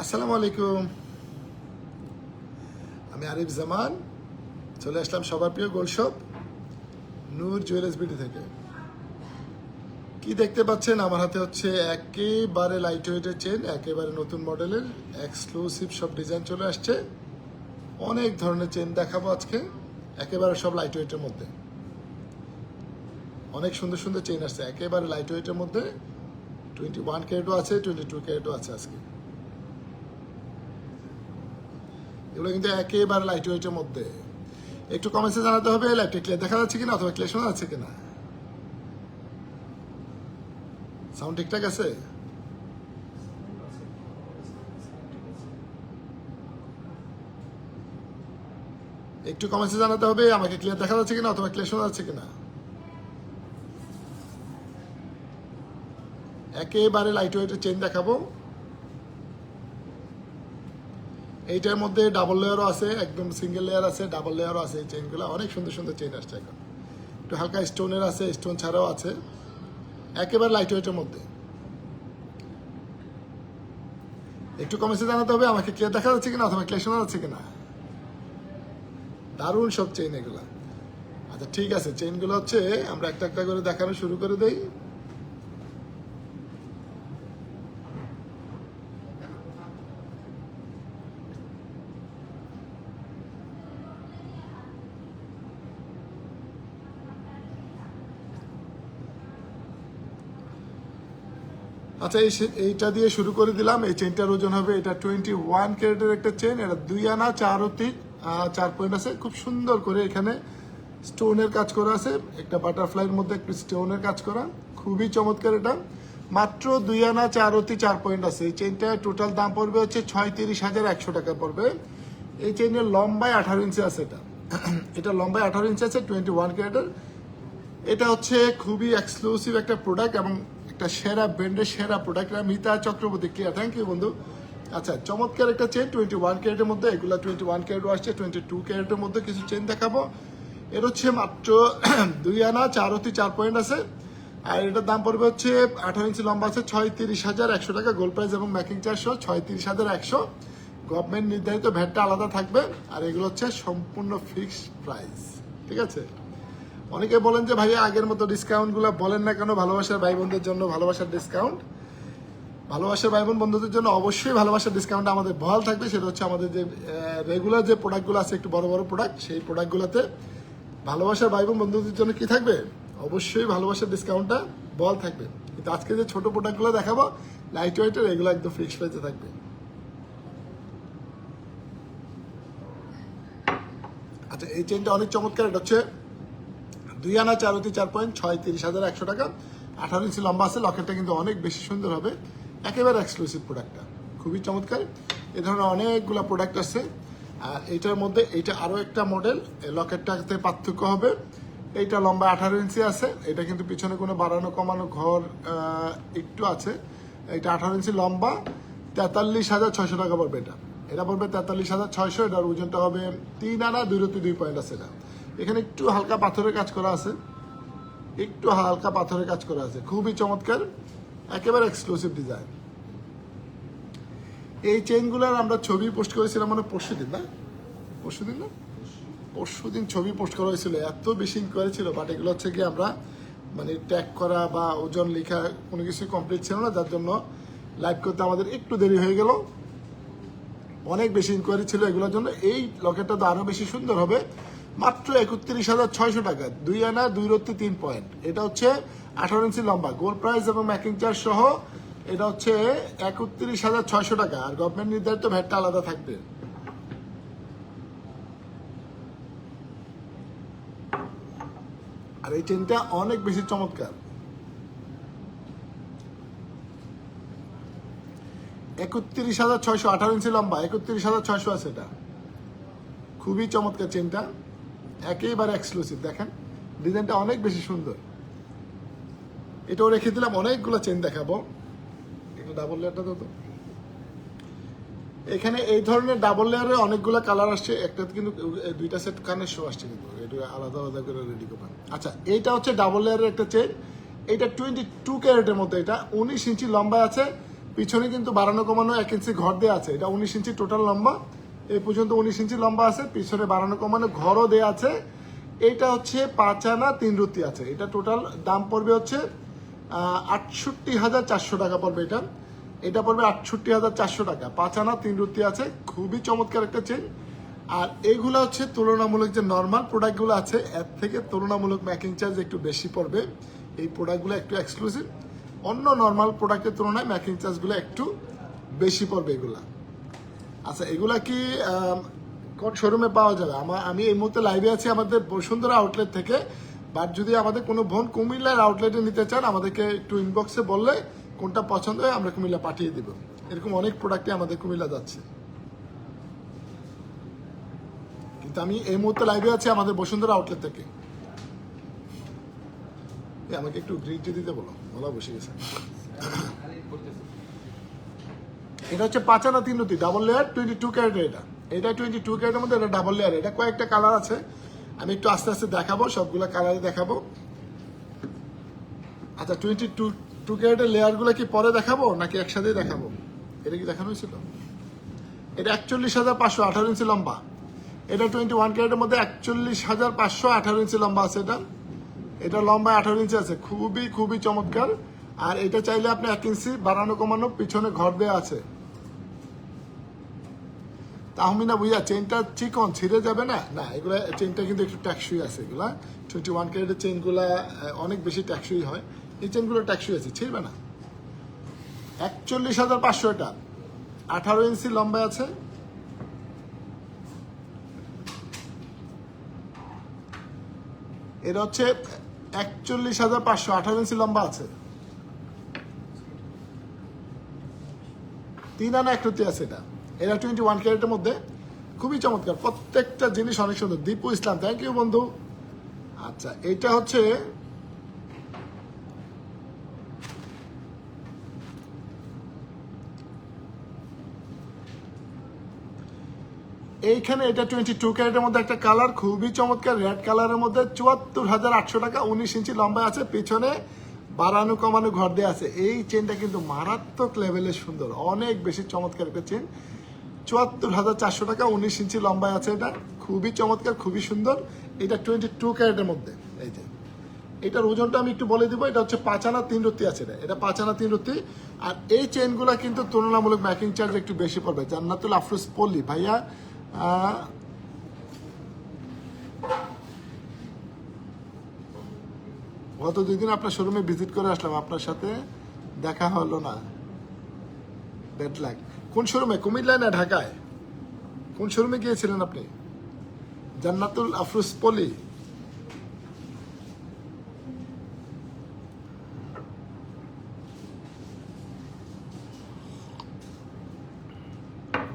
আসসালামু আলাইকুম। আমি আরিফ জামান, চলে আসলাম সবার প্রিয় গোল্ড শপ নূর জুয়েলার্স বিডি থেকে। কি দেখতে পাচ্ছেন আমার হাতে হচ্ছে একেবারে লাইট ওয়েটের চেন, একেবারে নতুন মডেলের এক্সক্লুসিভ সব ডিজাইন চলে আসছে। অনেক ধরনের চেন দেখাবো আজকে, একেবারে সব লাইট ওয়েটের মধ্যে। অনেক সুন্দর সুন্দর চেন আসছে একেবারে লাইট ওয়েটের মধ্যে। 21 ক্যারেটও আছে, 22 ক্যারেটও আছে আজকে। এগুলো কিন্তু একেবারে লাইট ওয়েটের মধ্যে। একটু কমেন্টসে জানাতে হবে লাইটটা ক্লিয়ার দেখা যাচ্ছে কিনা, অথবা ক্লিয়ার শোনা যাচ্ছে কিনা, সাউন্ড ঠিকঠাক আছে। একটু কমেন্টসে জানাতে হবে আমাকে ক্লিয়ার দেখা যাচ্ছে কিনা, অথবা ক্লিয়ার শোনা যাচ্ছে কিনা। একেবারে লাইট ওয়েটের চেন দেখাবো। এইটার মধ্যে ডাবল লেয়ারও আছে, একদম সিঙ্গেল লেয়ার আছে, ডাবল লেয়ারও আছে। এই চেনগুলো অনেক সুন্দর সুন্দর চেন আসছে এখন। একটু হালকা স্টোনের আছে, স্টোন ছাড়াও আছে, একেবারে লাইট ওয়েটের মধ্যে। একটু কমেন্টসে জানাতে হবে আমাকে ক্লিয়ার দেখা যাচ্ছে কিনা, অথবা ক্লিয়ার শোনা যাচ্ছে কিনা। দারুণ সব চেইন এগুলা। আচ্ছা ঠিক আছে, চেইনগুলো হচ্ছে আমরা একটা একটা করে দেখানো শুরু করে দেই। আচ্ছা এইটা দিয়ে শুরু করে দিলাম। এই চেনটার ওজন হবে, এটা 21 ক্যারেটের একটা চেন। এটা 2 আনা 4 পয়েন্ট আছে, খুব সুন্দর করে এখানে স্টোনের কাজ করা আছে। একটা বাটারফ্লাইয়ের মধ্যে একটু স্টোনের কাজ করা, খুবই চমৎকার। এটা মাত্র 2 আনা 4 পয়েন্ট আছে। এই চেনটা টোটাল দাম পড়বে হচ্ছে 36,100 টাকা পড়বে। এই চেনের লম্বায় 18 ইঞ্চি আছে। এটা লম্বায় 18 ইঞ্চি আছে, 21 ক্যারেটের। এটা হচ্ছে খুবই এক্সক্লুসিভ একটা প্রোডাক্ট এবং একটা সেরা ব্র্যান্ডের সেরা product. Mita Chakraborty clear, thank you বন্ধু। আচ্ছা চমৎকার একটা চেন 21 ক্যারেটের মধ্যে। এগুলো 21 ক্যারেটও আসছে, 22 ক্যারেটের মধ্যে কিছু চেন দেখাবো। এর হচ্ছে মাত্র 2 আনা 4 পয়েন্ট আছে। আর এটার দাম পড়বে হচ্ছে 18 ইঞ্চি লম্বা আছে, 36,100 টাকা গোল্ড প্রাইস এবং মেকিং চার্জ সহ 36,100। গভর্নমেন্ট নির্ধারিত ভ্যাটটা আলাদা থাকবে। আর এগুলো হচ্ছে সম্পূর্ণ ফিক্সড প্রাইস, ঠিক আছে। অনেকে বলেন যে ভাই আগের মতো ডিসকাউন্টগুলো বলেন না কেন, ভালোবাসার ভাই বোনদের জন্য ভালোবাসার ডিসকাউন্ট। ভালোবাসার ভাই বোন বন্ধুদের জন্য অবশ্যই ভালোবাসার ডিসকাউন্ট আমাদের বহাল থাকবে। সেটা হচ্ছে আমাদের যে রেগুলার যে প্রোডাক্টগুলো আছে, একটু বড় বড় প্রোডাক্ট, সেই প্রোডাক্টগুলোতে ভালোবাসার ভাই বোন বন্ধুদের জন্য কি থাকবে, অবশ্যই ভালোবাসার ডিসকাউন্টটা বহাল থাকবে। কিন্তু আজকে যে ছোট প্রোডাক্টগুলো দেখাবো লাইট ওয়েটের, এগুলো একদম ফিক্সড প্রাইসে থাকবে। আচ্ছা এই চেনটা অনেক চমৎকার। এটা হচ্ছে 2 আনা 4 পয়েন্ট, 36,100 টাকা। 18 ইঞ্চি লম্বা আছে। লকেটটা কিন্তু অনেক বেশি সুন্দর হবে, একেবারে এক্সক্লুসিভ প্রোডাক্টটা, খুবই চমৎকার। এ ধরনের অনেকগুলো প্রোডাক্ট আছে। আর এইটার মধ্যে এইটা আরও একটা মডেল। লকেটটাতে পার্থক্য হবে, এইটা লম্বা 18 ইঞ্চি আছে। এটা কিন্তু পিছনে কোনো বাড়ানো কমানো ঘর একটু আছে। এটা 18 ইঞ্চি লম্বা, 43,600 টাকা পড়বে। এটা পড়বে 43,600। এটার ওজনটা হবে 3 আনা 2 পয়েন্ট আছে। এটা এখানে একটু হালকা পাথরের কাজ করা আছে, একটু হালকা পাথরের কাজ করা আছে, খুবই চমৎকার, একেবারে এক্সক্লুসিভ ডিজাইন। এই চেইনগুলোর আমরা ছবি পোস্ট করেছিলাম মানে পরশুদিন ছবি পোস্ট করা হয়েছিল। এত বেশি ইনকোয়ারি ছিল, বাট এগুলো হচ্ছে কি আমরা মানে ট্যাগ করা বা ওজন লেখা কোনো কিছু কমপ্লিট ছিল না, যার জন্য লাইভ করতে আমাদের একটু দেরি হয়ে গেল। অনেক বেশি ইনকোয়ারি ছিল এগুলোর জন্য। এই লকেটটা তো আরো বেশি সুন্দর হবে, মাত্র 31,600 টাকা, 2 আনা 2 পয়েন্ট। এটা হচ্ছে 18 ইঞ্চি লম্বা, গোল্ড প্রাইস এবং মেকিং চার্জ সহ এটা হচ্ছে 31,600 টাকা। আর গভর্নমেন্ট নির্ধারিত ভ্যাটটা আলাদা থাকবে। আর এই চেনটা অনেক বেশি চমৎকার। 31,600, 18 ইঞ্চি লম্বা, 31,600 আছে। এটা খুবই চমৎকার চেনটা, একেবারে এক্সক্লুসিভ। দেখেন ডিজাইনটা অনেক বেশি সুন্দর। এটাও রেখে দিলাম, অনেকগুলো চেন দেখাবো। একটু ডাবল লেয়ারটা তো এখানে এই ধরনের ডাবল লেয়ারে অনেকগুলো কালার আসছে। একটা কিন্তু 2টা সেট কানের শো আসছে, কিন্তু এটা আলাদা আলাদা করে রেডি করবেন। আচ্ছা এইটা হচ্ছে ডাবল লেয়ারের একটা চেন। এটা 22 ক্যারেটের মধ্যে। এটা 19 ইঞ্চি লম্বা আছে, পিছনে কিন্তু বাড়ানো কমানো 1 ইঞ্চি ঘর দেওয়া আছে। এটা 19 ইঞ্চি টোটাল লম্বা, এই পর্যন্ত 19 ইঞ্চি লম্বা আছে, পিছনে বাড়ানো কমানো ঘরও দেওয়া আছে। এটা হচ্ছে 5 আনা 3 রুতি আছে। এটা টোটাল দাম পড়বে হচ্ছে 68,400 টাকা পড়বে। এটা পড়বে 68,400 টাকা। 5 আনা 3 রুতি আছে, খুবই চমৎকার একটা চেন। আর এইগুলো হচ্ছে তুলনামূলক যে নর্মাল প্রোডাক্টগুলো আছে এর থেকে তুলনামূলক মেকিং চার্জ একটু বেশি পড়বে। এই প্রোডাক্টগুলো একটু এক্সক্লুসিভ, অন্য নর্মাল প্রোডাক্টের তুলনায় মেকিং চার্জগুলো একটু বেশি পড়বে এগুলা। আচ্ছা, এগুলা কি কোন শোরুমে পাওয়া যাবে? আমি এই মুহূর্তে লাইভে আছি আমাদের বসুন্ধরা আউটলেট থেকে। বাট যদি আমাদের কোনো বোন কুমিল্লার আউটলেটে নিতে চান, আমাদেরকে একটু ইনবক্সে বললে কোনটা পছন্দ হয় আমরা কুমিল্লা পাঠিয়ে দিব। এরকম অনেক প্রোডাক্টই আমাদের কুমিল্লা যাচ্ছে। কিন্তু আমি এই মুহূর্তে লাইভে আছি আমাদের বসুন্ধরা আউটলেট থেকে। আমাকে একটু গ্রিনটি দিতে বলা বসে গেছে। এটা হচ্ছে 5 আনা 3 রুতি ডাবল লেয়ার 22 ক্যারেটের। এটা 22 ক্যারেটের মধ্যে এটা ডাবল লেয়ার। এটা কয়েকটা কালার আছে, আমি একটু আস্তে আস্তে দেখাবো, সবগুলো কালারে দেখাবো। আচ্ছা, 22 ক্যারেটের লেয়ারগুলো কি পরে দেখাবো নাকি একসাথেই দেখাবো? এটা কি দেখানো হয়েছিল? এটা 41,500 18 ইঞ্চি লম্বা। এটা 21 ক্যারেটের মধ্যে 41,500 18 ইঞ্চি লম্বা আছে। এটা লম্বা 18 ইঞ্চি আছে, খুবই খুবই চমৎকার। আর এটা চাইলে আপনি 1 ইঞ্চি বাড়ানো কমানো পিছনে ঘর দেওয়া আছে। তাহমিনা বুঝা চেনটা চিকন ছিঁড়ে যাবে না? না, এগুলা চেনটা কিন্তু একটু ট্যাক্সই আছে। এগুলা 21 ক্যারেটের চেনগুলা অনেক বেশি ট্যাক্সই হয়। এই চেনগুলো ট্যাক্সই আছে, ছিঁড়বে না। 41,500 এটা 18 ইঞ্চি লম্বা আছে। এটা হচ্ছে 41,500 18 ইঞ্চি লম্বা আছে। 3 আনা 1 রুতি আছে। এটা 21 ক্যারেটের মধ্যে, খুবই চমৎকার। প্রত্যেকটা জিনিস অনেক সুন্দর। দীপু ইসলাম, থ্যাংক ইউ বন্ধু। আচ্ছা, এটা হচ্ছে এইখানে এটা 22 ক্যারেটের মধ্যে একটা কালার, খুবই চমৎকার রেড কালারের মধ্যে 74,800 টাকা। 19 ইঞ্চি লম্বা আছে, পিছনে বাড়ানো কমানো ঘর দেওয়া আছে। এই চেনটা কিন্তু মারাত্মক লেভেলের সুন্দর, অনেক বেশি চমৎকার একটা চেন। 74,400 টাকা, 19 ইঞ্চি লম্বা আছে। এটা খুবই চমৎকার, খুবই সুন্দর। এটা 22 ক্যারেটের মধ্যে। এই যে এটার ওজনটা আমি একটু বলে দিব। এটা হচ্ছে 5 আনা 3 রুতি আছে। এটা 5 আনা 3 রুতি। আর এই চেনগুলা কিন্তু তুলনামূলক মেকিং চার্জ একটু বেশি পড়বে। জান্নাতুল আফরোজ পল্লী ভাইয়া, গত 2 দিন আপনার শোরুমে ভিজিট করে আসলাম, আপনার সাথে দেখা হলো না, ব্যাড লাক। কোন শোরুমে? কুমিল্লায় না ঢাকায়? কোন শোরুমে গিয়েছিলেন আপনি? জান্নাতুল আফরোজ পলি।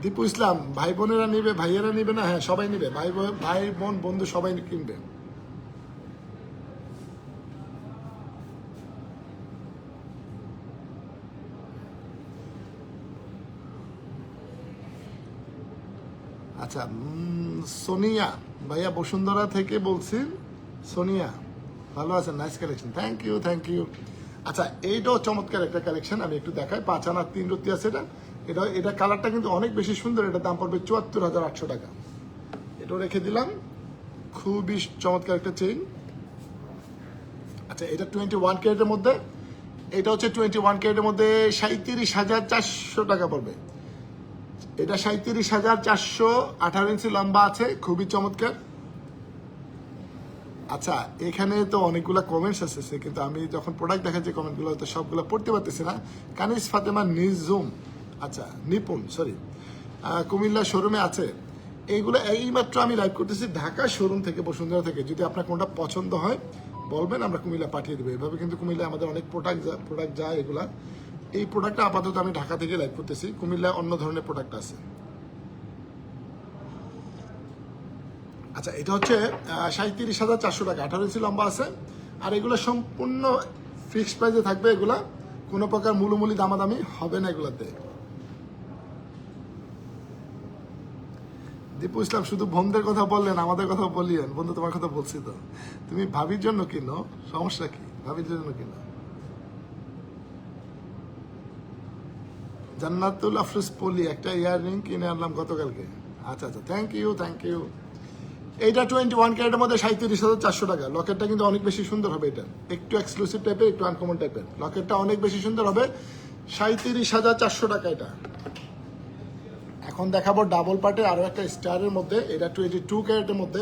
দীপু ইসলাম, ভাই বোনেরা নিবে, ভাইয়েরা নিবে না? হ্যাঁ, সবাই নিবে, ভাই বোন বন্ধু সবাই কিনবে। আচ্ছা, সোনিয়া ভাইয়া বসুন্ধরা থেকে বলছি। সোনিয়া, ভালো আছেন? Nice collection, thank you thank you. আচ্ছা, এইটাও চমৎকার একটা কালেকশন, আমি একটু দেখাই। 5 আনা 3 রুতি আছে। এটা কালারটা কিন্তু অনেক বেশি সুন্দর। এটা দাম পড়বে 74,800 টাকা। এটাও রেখে দিলাম, খুবই চমৎকার একটা চেইন। আচ্ছা, এটা 21 ক্যারেটের মধ্যে। এটা হচ্ছে 21 ক্যারেটের মধ্যে 37,400 টাকা পড়বে। এটা 37,400, 18 ইঞ্চি লম্বা আছে, খুবই চমৎকার। আচ্ছা, এখানে তো অনেকগুলো কমেন্টস আসছে, কিন্তু আমি যখন প্রোডাক্ট দেখাচ্ছি কমেন্টগুলো তো সবগুলো পড়তে পারতেছি না। কানিস ফাতেমা নিজুম, আচ্ছা নিপুণ, সরি, কুমিল্লা শোরুমে আছে। এইগুলো এইমাত্র আমি লাইভ করতেছি ঢাকা শোরুম থেকে, বসুন্ধরা থেকে। যদি আপনার কোনটা পছন্দ হয় বলবেন, আমরা কুমিল্লা পাঠিয়ে দেবো। এভাবে কিন্তু কুমিল্লায় আমাদের অনেক প্রোডাক্ট যায়। এগুলা, এই প্রোডাক্টটা আপাতত আমি ঢাকা থেকে লাইভ করতেছি। কুমিল্লায় অন্য ধরনের প্রোডাক্ট আছে। আচ্ছা, এটা হচ্ছে 37,400 টাকা, 18 ইঞ্চি লম্বা আছে। আর এগুলো সম্পূর্ণ ফিক্সড প্রাইসে থাকবে। এগুলা কোনো প্রকার মূলমূলি দামাদামি হবে না এগুলাতে। দীপু ইসলাম, শুধু বোনদের কথা বললেন, আমাদের কথা বলিয়েন। বন্ধু, তোমার কথা বলছি তো। তুমি ভাবির জন্য কিনো, সমস্যা কি? ভাবির জন্য কিনো। জান্নাতুল আফরোজ পলি একটা ইয়াররিং কিনে আনলাম গতকালকে। আচ্ছা আচ্ছা, থ্যাংক ইউ থ্যাংক ইউ। এইটা 21 ক্যারেটের মধ্যে 37,400 টাকা। লকেটটা কিন্তু অনেক বেশি সুন্দর হবে, এটা একটু এক্সক্লুসিভ টাইপের, একটু আনকমন টাইপের। লকেটটা অনেক বেশি সুন্দর হবে, 37,400 টাকা এটা। এখন দেখাবো ডাবল পার্টের আরো একটা স্টারের মধ্যে, এটা 22 ক্যারেটের মধ্যে।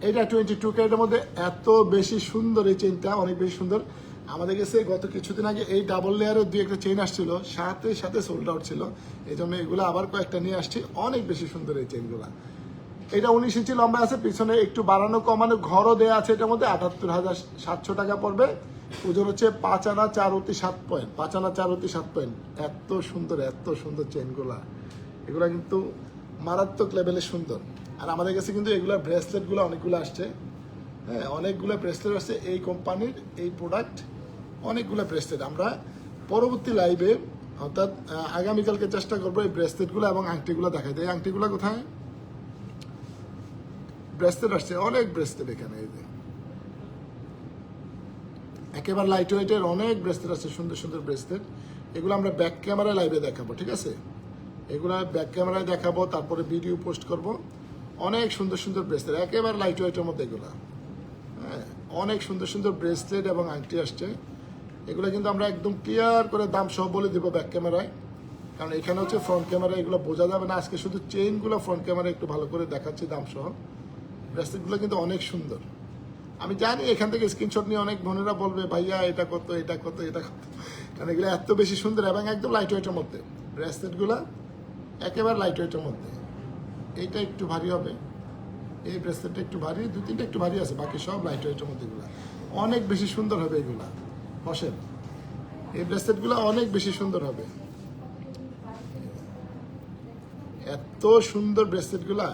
এটা 22 ক্যারেটের মধ্যে এত বেশি সুন্দর এই চেইনটা, অনেক বেশি সুন্দর। আমাদের কাছে গত কিছুদিন আগে এই ডাবল লেয়ারের দুই একটা চেইন আসছিল, সাথে সাথে সোল্ড আউট ছিল, এই জন্য এগুলো আবার কয়েকটা নিয়ে আসছি। অনেক বেশি সুন্দর এই চেইনগুলো। এটা 19 ইঞ্চি লম্বা আছে, পিছনে একটু বাড়ানো কমানো ঘরও দেওয়া আছে। এটার মধ্যে 78,700 টাকা পড়বে। ওজন হচ্ছে 5 আনা 4 অতি 7 পয়েন্ট, 5 আনা 4 অতি 7 পয়েন্ট। এত সুন্দর চেইনগুলা, এগুলা কিন্তু মারাত্মক লেভেলের সুন্দর। আর আমাদের কাছে কিন্তু এগুলা ব্রেসলেটগুলো অনেকগুলো আসছে, হ্যাঁ অনেকগুলো ব্রেসলেট আসছে এই কোম্পানির, এই প্রোডাক্ট অনেকগুলো ব্রেসলেট। আমরা পরবর্তী লাইভে অর্থাৎ আগামীকালকে চেষ্টা করবো এই ব্রেসলেটগুলো এবং আংটিগুলো দেখাইতে। এই আংটিগুলো কোথায়? ব্রেসলেট আসছে, অনেক ব্রেসলেট এখানে। এই যে একেবারে লাইট ওয়েটের অনেক ব্রেসলেট আছে, সুন্দর সুন্দর ব্রেসলেট। এগুলো আমরা ব্যাক ক্যামেরায় লাইভে দেখাবো, ঠিক আছে? এগুলা ব্যাক ক্যামেরায় দেখাবো, তারপরে ভিডিও পোস্ট করব। অনেক সুন্দর সুন্দর ব্রেসলেট, একেবারে লাইট ওয়েটের মধ্যে এগুলা, হ্যাঁ অনেক সুন্দর সুন্দর ব্রেসলেট এবং আংটি আসছে। এগুলো কিন্তু আমরা একদম ক্লিয়ার করে দাম সহ বলে দিব ব্যাক ক্যামেরায়, কারণ এখানে হচ্ছে ফ্রন্ট ক্যামেরায় এগুলো বোঝা যাবে না। আজকে শুধু চেইনগুলো ফ্রন্ট ক্যামেরায় একটু ভালো করে দেখাচ্ছি দাম সহ। ব্রেসলেটগুলো কিন্তু অনেক সুন্দর। আমি জানি এখান থেকে স্ক্রিনশট নিয়ে অনেক বোনেরা বলবে ভাইয়া এটা কত এটা কত এটা কত, কারণ এগুলো এত বেশি সুন্দর এবং একদম লাইট ওয়েটের মধ্যে। ব্রেসলেটগুলো একেবারে লাইট ওয়েটের মধ্যে। এইটা একটু ভারী হবে, এই ব্রেসলেটটা একটু ভারী, 2-3টা একটু ভারী আছে, বাকি সব লাইট ওয়েটের মধ্যে। এগুলো অনেক বেশি সুন্দর হবে এগুলা, বসেন। এই ব্রেসলেটগুলো অনেক বেশি সুন্দর হবে, এত সুন্দর ব্রেসলেটগুলা,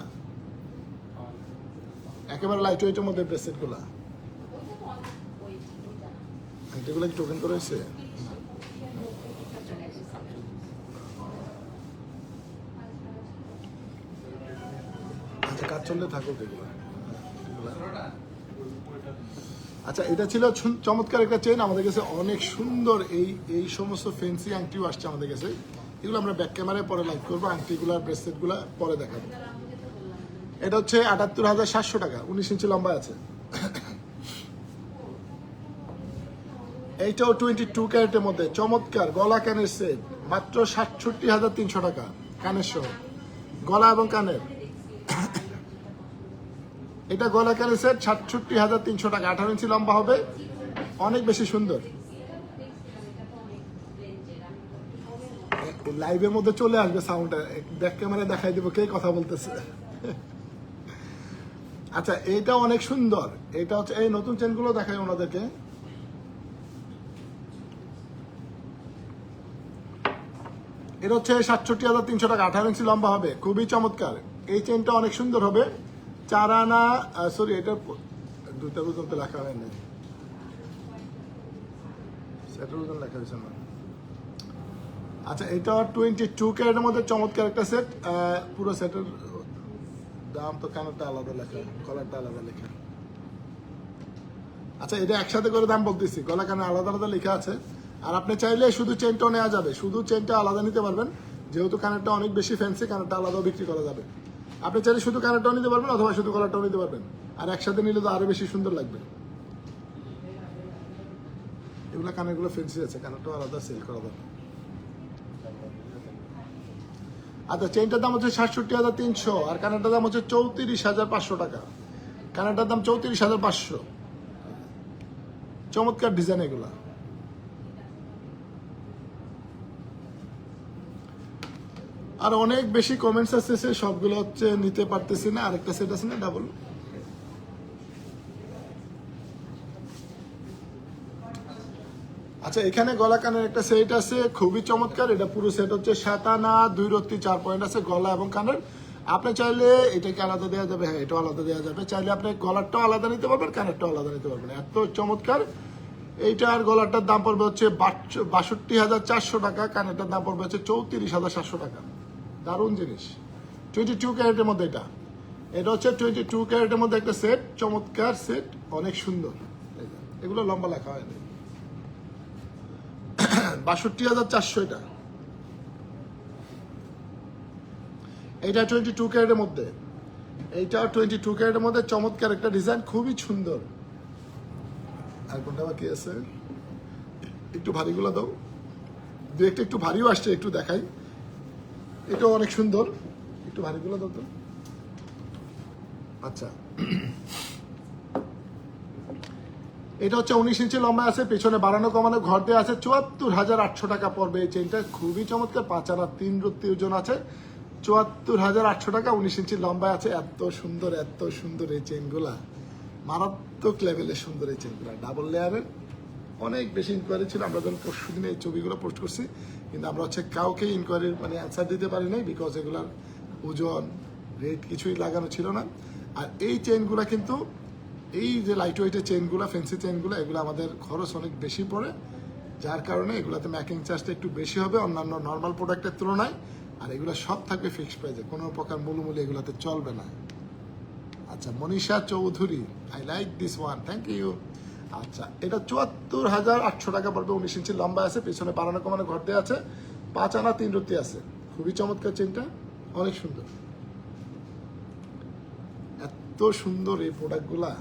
একেবারে লাইট ওয়েটের মধ্যে ব্রেসলেটগুলা। এগুলো কি টোকেন করে হয়েছে? আচ্ছা কাজ চললে থাকুক এগুলো। আচ্ছা এটা ছিল চমৎকার একটা চেইন। আমাদের কাছে অনেক সুন্দর এই সমস্ত ফেন্সি আংটিও আসছে আমাদের কাছে। এগুলো আমরা ব্যাক ক্যামেরায় পরে লাইভ করবো, আংটিগুলো ব্রেসলেটগুলো পরে দেখাবো। এটা হচ্ছে 78,700 টাকা, 19 ইঞ্চি লম্বা আছে। এইটাও 22 ক্যারেটের মধ্যে চমৎকার গলা কানের সেট, মাত্র 67,300 টাকা, কানের সহ, গলা এবং কানের। এটা গলা কানের সেট 67,300 টাকা, 18 ইঞ্চি লম্বা হবে, অনেক বেশি সুন্দর। লাইভের মধ্যে চলে আসবে সাউন্ডটা, ব্যাক ক্যামেরা দেখাই দেবো কে কথা বলতেছে। আচ্ছা এইটা অনেক সুন্দর, এটা হচ্ছে এই নতুন চেনগুলো দেখাই ওনাদেরকে। এটা হচ্ছে 67,300 টাকা, 18 ইঞ্চি লম্বা হবে, খুবই চমৎকার। এই চেনটা অনেক সুন্দর হবে, 4 আনা, সরি এটা 2টা ওজন তো লেখা হয় না, সেটার ওজন লেখা হয়েছে না। আচ্ছা এটা 22 ক্যারেটের মধ্যে চমৎকার একটা সেট। পুরো সেটের দাম তো কানেরটা আলাদা লেখা, গলারটা আলাদা লেখা। আচ্ছা এটা একসাথে করে দাম বলতেছি, গলা কানে আলাদা আলাদা লেখা আছে। আর আপনি চাইলে শুধু চেনটাও নেওয়া যাবে, শুধু চেনটা আলাদা নিতে পারবেন, যেহেতু কানেরটা অনেক বেশি ফ্যান্সি, কানেরটা আলাদাও বিক্রি করা যাবে। আপনি চাইলে শুধু কানেরটাও নিতে পারবেন অথবা শুধু গলাটাও নিতে পারবেন, আর একসাথে নিলে তো আরো বেশি সুন্দর লাগবে। এগুলো কানেরগুলো ফ্যান্সি আছে, কানেরটাও আলাদা সেল করা যাবে। আচ্ছা চেনটার দাম হচ্ছে 67,300, আর কানেরটার দাম হচ্ছে 34,500 টাকা। কানেরটার দাম 34,500, চমৎকার ডিজাইন এগুলা। আর অনেক বেশি কমেন্টস আসছে, সবগুলো হচ্ছে নিতে পারতেছি না। আরেকটা সেট আছে না ডাবল, আচ্ছা এখানে গলা কানের একটা সেট আছে, খুবই চমৎকার। এটা পুরো সেট হচ্ছে 7 আনা 2 রত্তি 4 পয়েন্ট আছে, গলা এবং কানের। আপনি চাইলে এটাকে আলাদা দেওয়া যাবে, হ্যাঁ এটাও আলাদা দেওয়া যাবে। চাইলে আপনি গলারটাও আলাদা নিতে পারবেন, কানেরটাও আলাদা নিতে পারবেন, এত চমৎকার। এইটার গলারটার দাম পড়বে হচ্ছে 62,400 টাকা, কানেরটার দাম পড়বে হচ্ছে 34,700 টাকা। দারুণ জিনিস, 22 ক্যারেটের মধ্যে। এটা হচ্ছে 22 ক্যারেটের মধ্যে একটা সেট, চমৎকার সেট, অনেক সুন্দর। এগুলো লম্বা লেখা হয়নি, 62,400 এটা। এটা 22 ক্যারেটের মধ্যে, এইটা 22 ক্যারেটের মধ্যে চমৎকার একটা ডিজাইন, খুবই সুন্দর। আর কোনটা বাকি আছে? একটু ভারীগুলো দাও, দু একটা একটু ভারীও আসছে, একটু দেখাই। এটাও অনেক সুন্দর, একটু ভারীগুলো দাও তো। আচ্ছা, এটা হচ্ছে 19 ইঞ্চি লম্বা আছে, পেছনে বাড়ানো কমানো ঘর দেওয়া আছে, 74,800 টাকা পড়বে এই চেইনটা। খুবই চমৎকার, 5 আনা 3 রত্তি ওজন আছে, 74,800 টাকা, 19 ইঞ্চি লম্বা আছে। এত সুন্দর এই চেইনগুলা, মারাত্মক লেভেলের সুন্দর এই চেইনগুলা, ডাবল লেয়ারের। অনেক বেশি ইনকোয়ারি ছিল, আমরা যখন পরশু দিনে এই ছবিগুলো পোস্ট করছি, কিন্তু আমরা হচ্ছে কাউকে ইনকোয়ারির মানে অ্যান্সার দিতে পারি নাই, বিকজ এগুলার ওজন রেট কিছুই লাগানো ছিল না। আর এই চেইনগুলা কিন্তু, এই যে লাইট ওয়েটের চেইনগুলো, ফেন্সি চেইনগুলো, এগুলো আমাদের খরচ অনেক বেশি পড়ে, যার কারণে এগুলাতে মেকিং চার্জটা একটু বেশি হবে অন্যান্য নর্মাল প্রোডাক্টের তুলনায়। আর এগুলো সব থাকবে ফিক্সড প্রাইসে, কোনো প্রকার মূল্যমূল্য এগুলোতে চলবে না। আচ্ছা, Manisha Chowdhury, I like this one, thank you. আচ্ছা, এটা 74,800 টাকা পড়বে, 19 ইঞ্চি লম্বা আছে, পেছনে বাড়ানো কমানো ঘর দেওয়া আছে, 5 আনা 3 রত্তি আছে। খুবই চমৎকার চেইনটা, অনেক সুন্দর, এত সুন্দর এই প্রোডাক্টগুলা।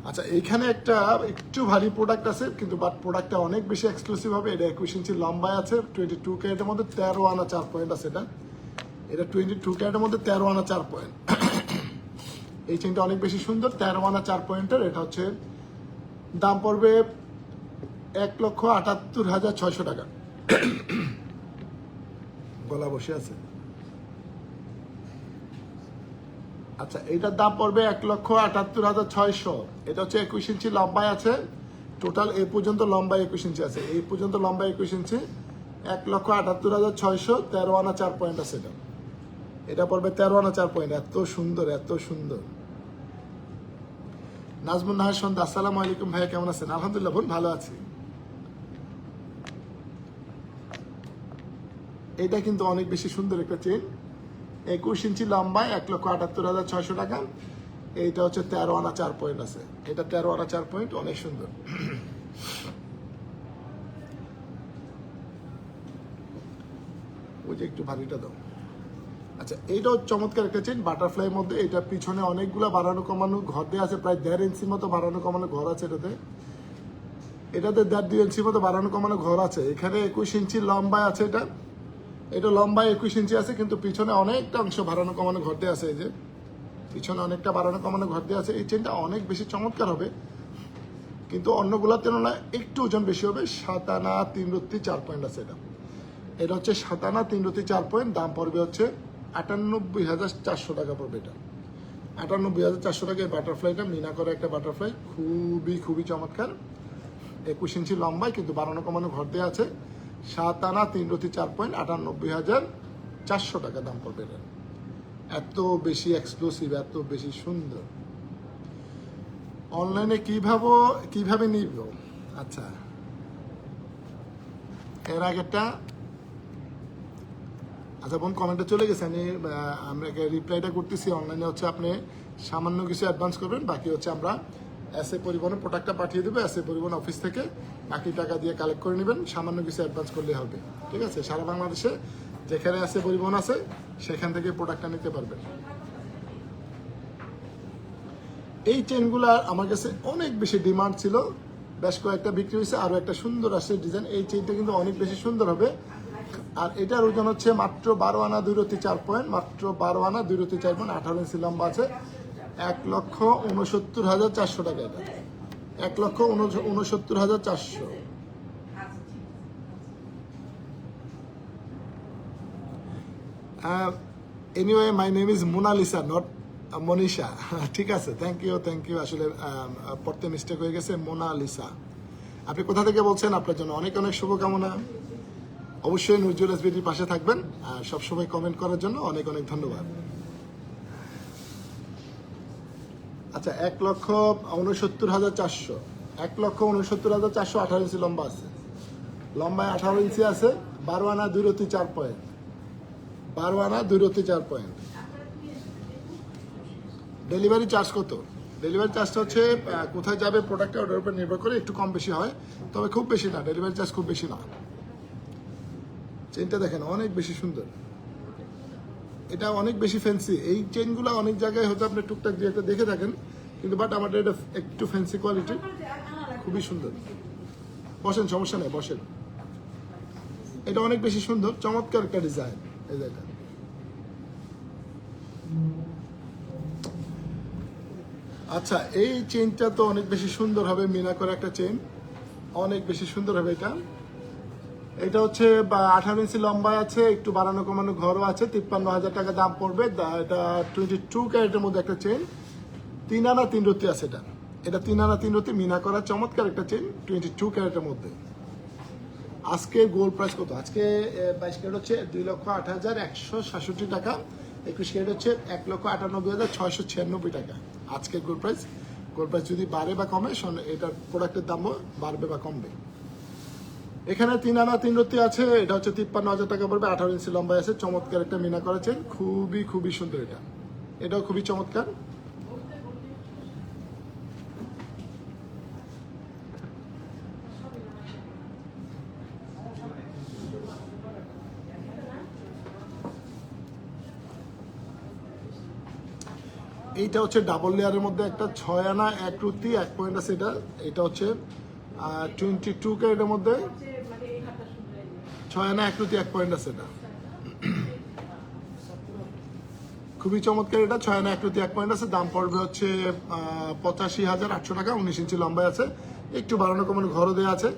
আচ্ছা, এইখানে একটা একটু ভারী প্রোডাক্ট আছে, কিন্তু বাট প্রোডাক্টটা অনেক বেশি এক্সক্লুসিভ হবে। এটা 21 ইঞ্চি লম্বায় আছে, 22 ক্যারেটের মধ্যে 13 আনা 4 পয়েন্ট আছে। এটা 22 ক্যারেটের মধ্যে 13 আনা 4 পয়েন্ট। এই চেইনটা অনেক বেশি সুন্দর, 13 আনা 4 পয়েন্টের। এটা হচ্ছে দাম পড়বে 1,78,600 টাকা। গলা বসে আছে। আচ্ছা, এইটার দাম পড়বে 1,78,600। এটা হচ্ছে 21 ইঞ্চি লম্বায় আছে, টোটাল এই পর্যন্ত লম্বায় 21 ইঞ্চি আছে, এই পর্যন্ত লম্বায় 21 ইঞ্চি, 1,78,600, 13 আনা 4 পয়েন্ট আছে। এটা পড়বে 13 আনা 4 পয়েন্ট। এত সুন্দর। নাজমুন নাহার সন্ধ্যা, আসসালামু আলাইকুম ভাইয়া, কেমন আছেন? আলহামদুলিল্লাহ বোন, ভালো আছি। এটা কিন্তু অনেক বেশি সুন্দর একটা চেইন, 21 ইঞ্চি লম্বায়, 1,78,600 টাকা। এইটা হচ্ছে 13 আনা 4 পয়েন্ট আছে, এটা 13 আনা 4 পয়েন্ট, অনেক সুন্দর। ওই যে একটু ভারীটা দাও। আচ্ছা, এইটাও চমৎকার একটা চেইন, বাটারফ্লাই মধ্যে। এটা পিছনে অনেকগুলো বাড়ানো কমানো ঘর দেওয়া আছে, প্রায় 1.5 ইঞ্চির মতো বাড়ানো কমানো ঘর আছে এটাতে। 1.5-2 ইঞ্চির মতো বাড়ানো কমানো ঘর আছে। এখানে 21 ইঞ্চি লম্বায় আছে, এটা লম্বায় 21 ইঞ্চি আছে, কিন্তু পিছনে অনেকটা অংশ বাড়ানো কমানো ঘর দেওয়া আছে। এই যে পিছনে অনেকটা বাড়ানো কমানো ঘর দেওয়া আছে। এই চেইনটা অনেক বেশি চমৎকার হবে, কিন্তু অন্যগুলোর তুলনায় একটু ওজন বেশি হবে। 7 আনা 3 রত্তি 4 পয়েন্ট আছে। এটা হচ্ছে 7 আনা 3 রত্তি 4 পয়েন্ট। দাম পড়বে হচ্ছে 98,400 টাকা পড়বে। এটা 98,400 টাকা। এই বাটারফ্লাইটা মিনা করে একটা বাটারফ্লাই, খুবই চমৎকার, 21 ইঞ্চি লম্বায়, কিন্তু বাড়ানো কমানো ঘর দেওয়া আছে। 7 আনা 3 রত্তি 4 পয়েন্ট, 98,400 টাকা দাম পড়বে। এটা এত বেশি এক্সক্লুসিভ, এত বেশি সুন্দর। অনলাইনে কিভাবে নিব? আচ্ছা, এর আগেরটা, আচ্ছা বোন কমেন্টে চলে গেছে, আমরা রিপ্লাইটা করতেছি। অনলাইনে হচ্ছে আপনি সামান্য কিছু অ্যাডভান্স করবেন, বাকি হচ্ছে আমরা এসএ পরিবহনের প্রোডাক্টটা পাঠিয়ে দেবো, এসএ পরিবহন অফিস থেকে বাকি টাকা দিয়ে কালেক্ট করে নেবেন। সামান্য কিছু অ্যাডভান্স করলে হবে, ঠিক আছে? সারা বাংলাদেশে যেখানে এসএ পরিবহন আছে সেখান থেকে প্রোডাক্টটা নিতে পারবেন। এই চেনগুলা আমার কাছে অনেক বেশি ডিমান্ড ছিল, বেশ কয়েকটা বিক্রি হয়েছে, আরও একটা সুন্দর আসছে ডিজাইন। এই চেনটা কিন্তু অনেক বেশি সুন্দর হবে। আর এটার ওজন হচ্ছে মাত্র 12 আনা 2 রত্তি 4 পয়েন্ট, মাত্র 12 আনা 2 রত্তি 4 পয়েন্ট, 18 ইঞ্চি লম্বা আছে, 1,69,400 টাকা। এটা 1,69,400। Anyway, my name is Monalisa, not Manisha. ঠিক আছে, থ্যাংক ইউ। আসলে পড়তে মিস্টেক হয়ে গেছে, মোনালিসা। আপনি কোথা থেকে বলছেন? আপনার জন্য অনেক শুভকামনা। অবশ্যই নজরুল এসবিটির পাশে থাকবেন, আর সবসময় কমেন্ট করার জন্য অনেক ধন্যবাদ। আচ্ছা, 1,69,400, 1,69,400, 18 ইঞ্চি লম্বা আছে, লম্বায় 18 ইঞ্চি আছে, 12 আনা 2 রত্তি 4 পয়েন্ট, 12 আনা 2 রত্তি 4 পয়েন্ট। ডেলিভারি চার্জ কত? ডেলিভারি চার্জটা হচ্ছে কোথায় যাবে প্রোডাক্টটা, ওটার উপর নির্ভর করে একটু কম বেশি হয়, তবে খুব বেশি না, ডেলিভারি চার্জ খুব বেশি না। চেনটা দেখেন অনেক বেশি সুন্দর, এটা অনেক বেশি ফ্যান্সি। এই চেনগুলো অনেক জায়গায় হয়তো আপনি টুকটাক দিয়ে দেখে থাকেন, কিন্তু বাট আমাদের এটা একটু ফ্যান্সি কোয়ালিটি, খুবই সুন্দর। বসেন, সমস্যা নেই, বসেন। এটা অনেক বেশি সুন্দর, চমৎকার একটা ডিজাইন। এই যে এটা আচ্ছা, এই চেনটা তো অনেক বেশি সুন্দর হবে, মিনা করে একটা চেন, অনেক বেশি সুন্দর হবে এটা। এটা হচ্ছে 18 ইঞ্চি লম্বা আছে, একটু বাড়ানো কমানো ঘরও আছে, 53,000 টাকা দাম পড়বে। এটা 22 ক্যারেটের মধ্যে একটা চেন, 3 আনা 3 রতি আছে এটা। এটা 3 আনা 3 রতি মিনা করা চমৎকার একটা চেন, 22 ক্যারেটের মধ্যে। আজকে গোল্ড প্রাইস কত? আজকে 22 ক্যারেট হচ্ছে 2,08,167 টাকা, 21 ক্যারেট হচ্ছে 1,98,696 টাকা আজকের গোল্ড প্রাইস। গোল্ড প্রাইস যদি বাড়ে বা কমে, এটার প্রোডাক্টের দামও বাড়বে বা কমবে। এখানে 3 আনা 3 রতি আছে, এটা হচ্ছে 53,000 টাকা পড়বে, 18 ইঞ্চি লম্বা আছে, চমৎকার একটা মিনা করেছেন, খুবই খুবই সুন্দর এটা। এটাও খুবই চমৎকার। এইটা হচ্ছে ডাবল লেয়ারের মধ্যে একটা 6 আনা 1 রতি 1 পয়েন্ট আছে এটা। এটা হচ্ছে 22 ক্যারেটের মধ্যে 6 আনা 1 রতি 1 পয়েন্ট আছে এটা, খুবই চমৎকার। এটা 6 আনা 1 রতি 1 পয়েন্ট আছে, দাম পড়বে হচ্ছে 85,800 টাকা, 19 ইঞ্চি লম্বায় আছে, একটু বাড়ানো কমানো ঘরও দেওয়া আছে,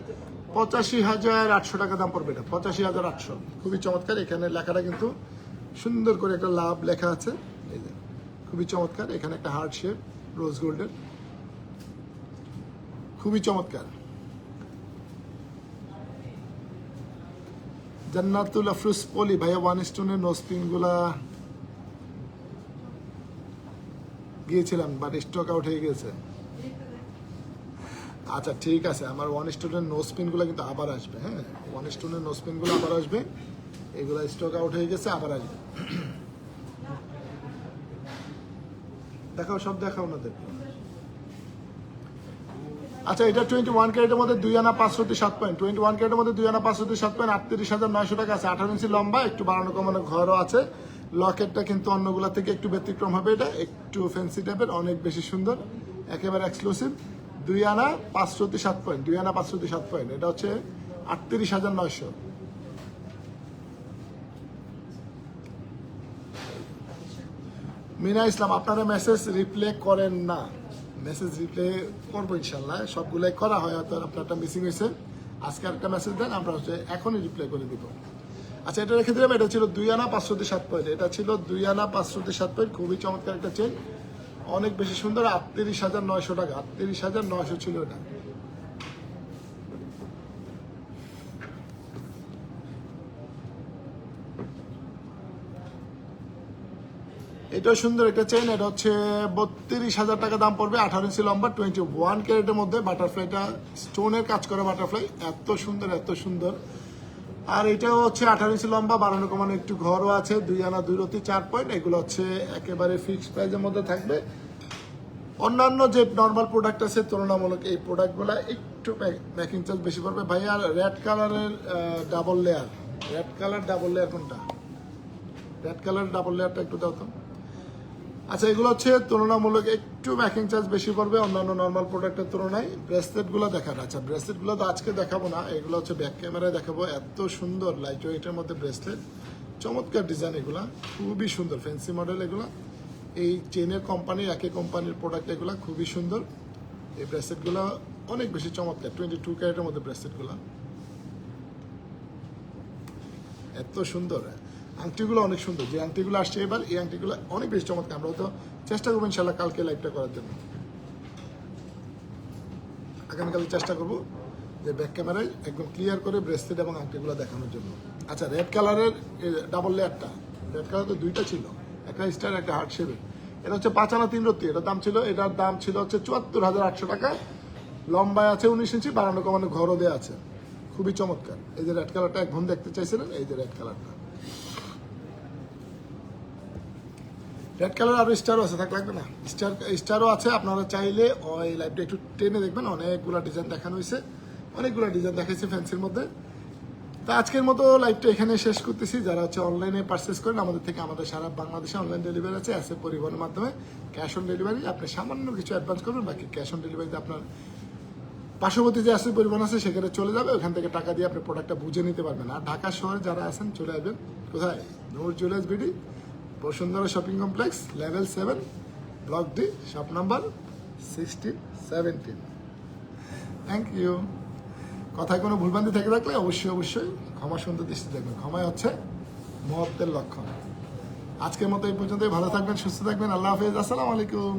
85,800 টাকা দাম পড়বে এটা, 85,800। খুবই চমৎকার। এখানে লেখাটা কিন্তু সুন্দর করে একটা লাভ লেখা আছে, এই যে খুবই চমৎকার। এখানে একটা হার্ট শেপ রোজ গোল্ডের, খুবই চমৎকার। জান্নাতুল আফরোজ পলি ভাইয়া 1 স্টোনের নোসপিন গুলা গিয়েছিলাম, বাট স্টক আউট হয়ে গেছে। আচ্ছা ঠিক আছে, আমার 1 স্টোনের নোসপিন গুলা কিন্তু আবার আসবে। হ্যাঁ, 1 স্টোনের নোসপিন গুলো আবার আসবে, এগুলা স্টক আউট হয়ে গেছে, আবার আসবে। দেখাও, সব দেখাও ওনাদের। আচ্ছা, এটা 21 ক্যারেটের মধ্যে 2 আনা 5 রতি 7 পয়েন্ট, 21 ক্যারেটের মধ্যে 2 আনা 5 রতি 7 পয়েন্ট, 38,900 টাকা আছে, 18 ইঞ্চি লম্বা, একটু বাড়ানো কমানো ঘরও আছে। লকেটটা কিন্তু অন্যগুলা থেকে একটু ব্যতিক্রম হবে, এটা একটু ফ্যান্সি টাইপের, অনেক বেশি সুন্দর, একেবারে এক্সক্লুসিভ। 2 আনা 5 রতি 7 পয়েন্ট, 2 আনা 5 রতি 7 পয়েন্ট, এটা হচ্ছে 38,900। মিনা ইসলাম, আপনারা মেসেজ রিপ্লে করেন না? মেসেজ রিপ্লে করবো ইনশাল্লাহ, সবগুলাই করা হয়, হয়তো আপনারটা মিসিং হয়েছে। আজকে একটা মেসেজ দেন, আমরা হচ্ছে এখনই রিপ্লাই করে দিব। আচ্ছা, এটা রেখে দিলাম। এটা ছিল 2 আনা 5 রতি 7 পয়েন্ট, এটা ছিল 2 আনা 5 রতি 7 পয়েন্ট, খুবই চমৎকার একটা চেন, অনেক বেশি সুন্দর, 38,900 টাকা, 38,900 ছিল এটা। এটাও সুন্দর একটা চেন, এটা হচ্ছে 32,000 টাকা দাম পড়বে, 18 ইঞ্চি লম্বা, 21 ক্যারেটের মধ্যে। বাটারফ্লাইটা স্টোনের কাজ করা বাটারফ্লাই, এত সুন্দর এত সুন্দর। আর এটাও হচ্ছে 18 ইঞ্চি লম্বা, বাড়ানো কমানো একটু ঘরও আছে, 2 আনা 2 রতি 4 পয়েন্ট। এগুলো হচ্ছে একেবারে ফিক্সড প্রাইসের মধ্যে থাকবে। অন্যান্য যে নর্মাল প্রোডাক্ট আছে তুলনামূলক এই প্রোডাক্টগুলো একটু মেকিং চার্জ বেশি পড়বে। ভাইয়া রেড কালারের double layer, red colour double layer কোনটা? রেড কালার ডাবল লেয়ারটা একটু দাও তো। আচ্ছা, এগুলো হচ্ছে তুলনামূলক একটু মেকিং চার্জ বেশি পড়বে অন্যান্য নর্মাল প্রোডাক্টের তুলনায়। ব্রেসলেটগুলো দেখার, আচ্ছা ব্রেসলেটগুলো তো আজকে দেখাবো না, এগুলো হচ্ছে ব্যাক ক্যামেরায় দেখাবো। এত সুন্দর লাইট ওয়েটের মধ্যে ব্রেসলেট, চমৎকার ডিজাইন, এগুলা খুবই সুন্দর ফ্যান্সি মডেল। এগুলা এই চেনের কোম্পানি, একই কোম্পানির প্রোডাক্ট, এগুলা খুবই সুন্দর। এই ব্রেসলেটগুলো অনেক বেশি চমৎকার, 22 ক্যারেটের মধ্যে ব্রেসলেটগুলো এত সুন্দর। আংটিগুলো অনেক সুন্দর, যে আংটিগুলো আসছে এবার, এই আংটিগুলো অনেক বেশি চমৎকার। আমরা তো চেষ্টা করবো ইনশাল্লাহ কালকে লাইভটা করার জন্য, আগামীকালে চেষ্টা করবো যে ব্যাক ক্যামেরায় একদম ক্লিয়ার করে ব্রেসলেট এবং আংটিগুলো দেখানোর জন্য। আচ্ছা, রেড কালারের ডাবল লেয়ারটা, রেড কালার তো 2টা ছিল, একটা স্টার একটা হার্ট শেপের। এটা হচ্ছে 5 আনা 3 রতি, এটার দাম ছিল হচ্ছে 74,800 টাকা। লম্বায় আছে 19 ইঞ্চি, বাড়ানো কমানো ঘরও দেওয়া আছে, খুবই চমৎকার। এই যে রেড কালারটা এক দেখতে চাইছিলেন, এই যে রেড কালারটা, রেড কালার। আরো স্টারও আছে, থাক লাগবে না, স্টারও আছে। আপনারা চাইলে ওই লাইভটা একটু টেনে দেখবেন, অনেকগুলো ডিজাইন দেখানো হয়েছে, অনেকগুলো ডিজাইন দেখাইছে ফ্যান্সির মধ্যে। তো আজকের মতো লাইভটা এখানে শেষ করতেছি। যারা হচ্ছে অনলাইনে পারচেস করেন আমাদের থেকে, আমাদের সারা বাংলাদেশে অনলাইন ডেলিভারি আছে, অ্যাসে পরিবহনের মাধ্যমে ক্যাশ অন ডেলিভারি। আপনি সামান্য কিছু অ্যাডভান্স করবেন, বাকি ক্যাশ অন ডেলিভারিতে আপনার পার্শ্ববর্তী যে অ্যাসে পরিবহন আছে সেখানে চলে যাবে, ওখান থেকে টাকা দিয়ে আপনি প্রোডাক্টটা বুঝে নিতে পারবেন। আর ঢাকা শহরে যারা আছেন চলে আসবেন কোথায়, Noor jewellers BD, Bashundhara shopping complex, level 7, block D, shop number 1617। Thank you. কথায় কোনো ভুলভ্রান্তি থেকে থাকলে অবশ্যই ক্ষমা সুন্দর দৃষ্টি দেখবেন। ক্ষমাই হচ্ছে মহত্বের লক্ষণ। আজকের মতো এই পর্যন্তই। ভালো থাকবেন, সুস্থ থাকবেন। আল্লাহ হাফেজ। আসসালামু আলাইকুম।